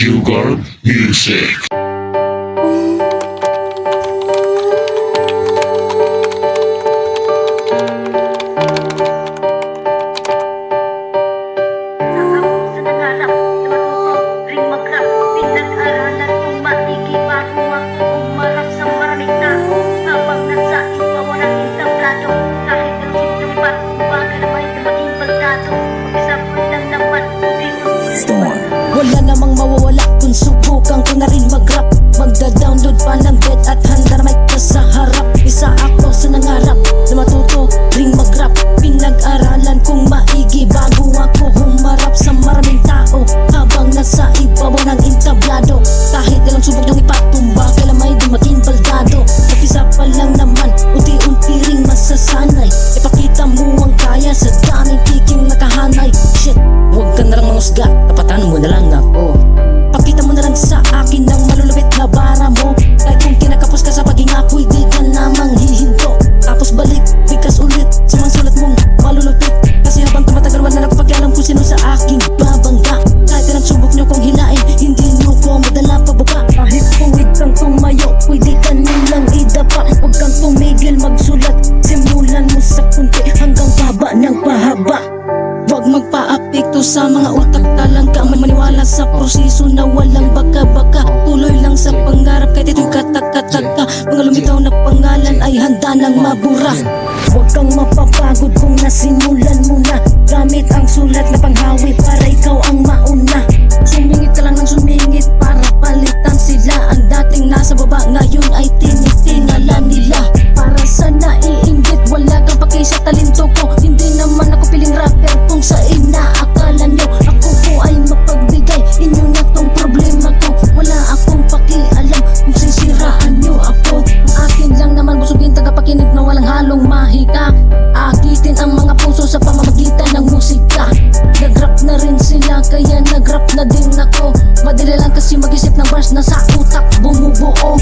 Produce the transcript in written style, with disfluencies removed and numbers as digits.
Sugar Music. Wala namang mawawala kung subukan ko na rin mag-rap. Magda-download pa ng beat at handa na mic na sa harap. Isa ako sa nangarap na matuto ring mag-rap. Pinag-aralan kong maigi bago ako humarap sa maraming tao habang nasa ibabaw ng entablado. Kahit ilang subok niyong ipatumba, kailan may di maging baldado. Napisa pa lang naman, unti-unti ring masasanay. Ipakita mo ang kaya sa daming tiking nakahanay. Shit, huwag ka na lang mangusga, tapatan mo na lang ako. Pakita mo na lang sa akin ng malulupit na bara mo. Kahit kung kinakapos ka sa paging ako'y di ka namang hihinto. Tapos balik, bigas ulit sa mga sulat mong malulupit. Kasi habang tumatagal wala na ako pakialam kung sino sa aking babangga. Kahit ilang subok nyo kong hinain, hindi nyo ko madala pabuka. Kahit puwid kang tumayo, pwede ka nilang idapa. Huwag kang tumigil magsulat, simulan mo sa kunti hanggang baba ng pahaba. Huwag magpa-apekto sa mga utak, talang ka maniwala sa proseso na walang baka-baka. Tuloy lang sa pangarap kahit ito'y katak-kataka. Mga lumitaw na pangalan ay handa ng mabura. Huwag kang mapapagod kung nasimulan mo na. Gamit ang sulat na panghawi para ikaw ang mauna. Sumingit ka lang ng sumingit para palitan sila. Ang dating nasa baba ngayon ay tinitingala nila. Para sa naiinggit, wala kang paki sa talento ko. Hindi naman ako piling rapper kung sa inaakala nyo. Ako po ay mapagbigay, inyo na tong problema ko. Wala akong pakialam kung sisiraan nyo ako. Ang akin lang naman busugin tagapakinig na walang halong mahika. Akitin ang mga puso sa pamamagitan ng musika. Nag-rap na rin sila kaya nag-rap na din ako. Madali lang kasi mag-isip ng bars na sa utak bumubuo.